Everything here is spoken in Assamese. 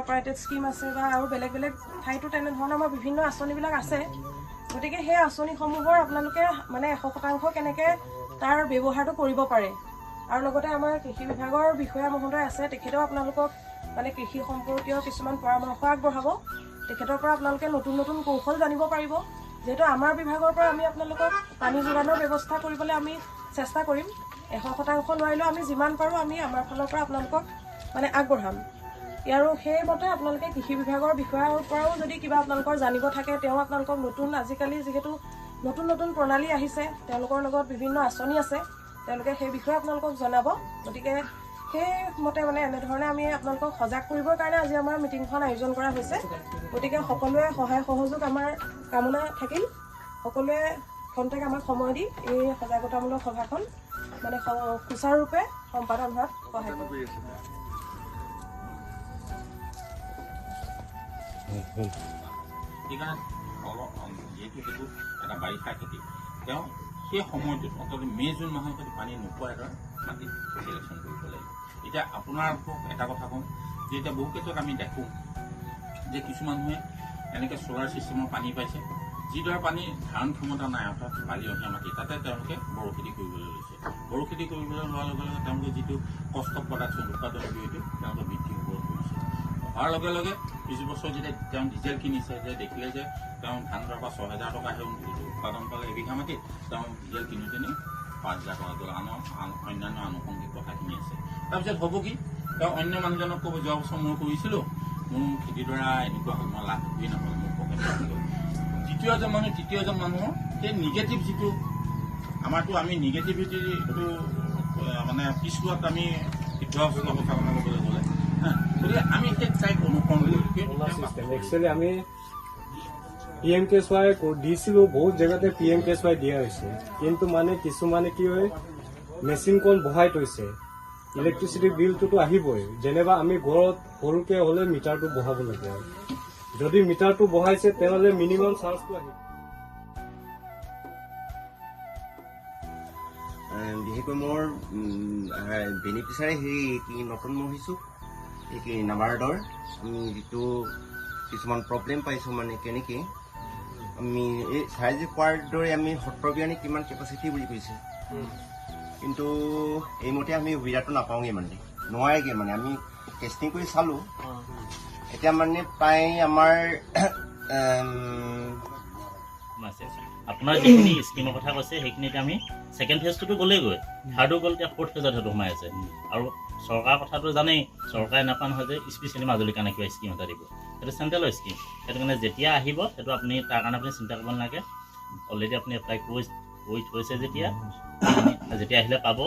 কৰ্পৰেটেড স্কিম আছে বা আৰু বেলেগ বেলেগ ঠাইতো তেনেধৰণৰ আমাৰ বিভিন্ন আঁচনিবিলাক আছে। গতিকে সেই আঁচনিসমূহৰ আপোনালোকে মানে 100% কেনেকৈ তাৰ ব্যৱহাৰটো কৰিব পাৰে আৰু লগতে আমাৰ কৃষি বিভাগৰ বিষয়া মহোদয় আছে, তেখেতেও আপোনালোকক মানে কৃষি সম্পৰ্কীয় কিছুমান পৰামৰ্শ আগবঢ়াব। তেখেতৰ পৰা আপোনালোকে নতুন নতুন কৌশল জানিব পাৰিব। যেহেতু আমাৰ বিভাগৰ পৰা আমি আপোনালোকক পানী যোগানৰ ব্যৱস্থা কৰিবলৈ আমি চেষ্টা কৰিম। 100% নোৱাৰিলেও আমি যিমান পাৰোঁ আমি আমাৰ ফালৰ পৰা আপোনালোকক মানে আগবঢ়াম। আৰু সেইমতে আপোনালোকে কৃষি বিভাগৰ বিষয়াৰ পৰাও যদি কিবা আপোনালোকৰ জানিব থাকে, তেওঁ আপোনালোকক নতুন আজিকালি যিহেতু নতুন নতুন প্ৰণালী আহিছে, তেওঁলোকৰ লগত বিভিন্ন আঁচনি আছে, তেওঁলোকে সেই বিষয়ে আপোনালোকক জনাব। গতিকে সেইমতে মানে এনেধৰণে আমি আপোনালোকক সজাগ কৰিবৰ কাৰণে আজি আমাৰ মিটিংখন আয়োজন কৰা হৈছে। গতিকে সকলোৱে সহায় সহযোগ আমাৰ কামনা থাকিল। সকলোৱে খন্তেক আমাক সময় দি এই সজাগতামূলক সভাখন মানে সুচাৰুৰূপে সম্পাদন হোৱাত সহায় কৰিব। যিহেতু সেইটো এটা বাৰিষা খেতি, তেওঁ সেই সময়টোত অন্তত মে' জুন মাহৰ যদি পানী নোপোৱা এটা মাটি চিলেকশ্যন কৰিব লাগিব। এতিয়া আপোনালোকক এটা কথা কওঁ যে এতিয়া বহু ক্ষেত্ৰত আমি দেখোঁ যে কিছু মানুহে এনেকৈ চ'লাৰ ছিষ্টেমৰ পানী পাইছে, যিদৰে পানী ধাৰণ ক্ষমতা নাই, অৰ্থাৎ বালিয়হীয়া মাটি, তাতে তেওঁলোকে বড়ো খেতি কৰিবলৈ লৈছে। বড়ো খেতি কৰিবলৈ লোৱাৰ লগে লগে তেওঁলোকে যিটো কষ্ট প্ৰডাকশ্যন উৎপাদন সেইটো তেওঁলোকে বৃদ্ধি হ'বলৈ ধৰিছে। হোৱাৰ লগে লগে কিছু বছৰ যেতিয়া তেওঁ ডিজেল কিনিছে, যে দেখিলে যে তেওঁ ধান দৰ পৰা 6,000 টকাহে উৎপাদন পালে এবিঘা মাটিত, তেওঁ ডিজেল কিনোতেনি 5,000 টকা গ'ল। অন্যান্য আনুষংগিক কথাখিনি আছে। তাৰপিছত হ'ব কি, তেওঁ অন্য মানুহজনক ক'ব যোৱা বছৰ মই কৰিছিলোঁ, মোৰ খেতিডৰা এনেকুৱা হ'ল, মই লাভ একোৱেই নাপালোঁ, মোৰ পকেট গ'ল। তৃতীয়জন মানুহৰ সেই নিগেটিভ যিটো আমাৰতো আমি নিগেটিভিটিটো মানে পিছুৱাত আমি যোৱা কথা ক'বলৈ গ'লে গতিকে আমি সেই টাইপ অনুসৰণ একচুৱেলি আমি PMKSY দিছিলোঁ, বহুত জেগাতে PMKSY দিয়া হৈছে, কিন্তু মানে কিছুমানে কি হয় মেচিন কল বহাই থৈছে, ইলেক্ট্ৰিচিটি বিলটোতো আহিবই। যেনিবা আমি ঘৰত সৰুকৈ হ'লে মিটাৰটো বহাব লাগে। যদি মিটাৰটো বহাইছে তেনেহ'লে মিনিমাম চাৰ্জটো আহিব। বিশেষকৈ মোৰ বেনিফিচিয়াৰী হেৰি কি নতুন মহিছোঁ এই কি নাবাৰ্ডৰ আমি যিটো কিছুমান প্ৰব্লেম পাইছোঁ, মানে কেনেকৈ আমি এই চাইজ কোৱাৰ দৰে আমি সত্ৰবিয়ানী কিমান কেপাচিটি বুলি কৈছে, কিন্তু এইমতে আমি সুবিধাটো নাপাওঁগৈ, মানে নোৱাৰেগৈ। মানে আমি টেষ্টিং কৰি চালোঁ, এতিয়া মানে প্ৰায় আমাৰ আপোনাৰ যিখিনি স্কিমৰ কথা কৈছে সেইখিনিতে আমি ছেকেণ্ড ফেজটোতো গ'লেগৈ, থাৰ্ডো গ'ল, এতিয়া ফ'ৰ্থ ফেজত সেইটো সোমাই আছে। আৰু চৰকাৰৰ কথাটো জানেই, চৰকাৰে এনেকুৱা নহয় যে স্পেচিয়েলি মাজুলীৰ কাৰণে কিবা স্কিম এটা দিব, সেইটো চেণ্ট্ৰেলৰ স্কিম। সেইটো কাৰণে যেতিয়া আহিব সেইটো আপুনি তাৰ কাৰণে আপুনি চিন্তা কৰিব নালাগে। অলৰেডি আপুনি এপ্লাই কৰি থৈছে, যেতিয়া আহিলে পাব।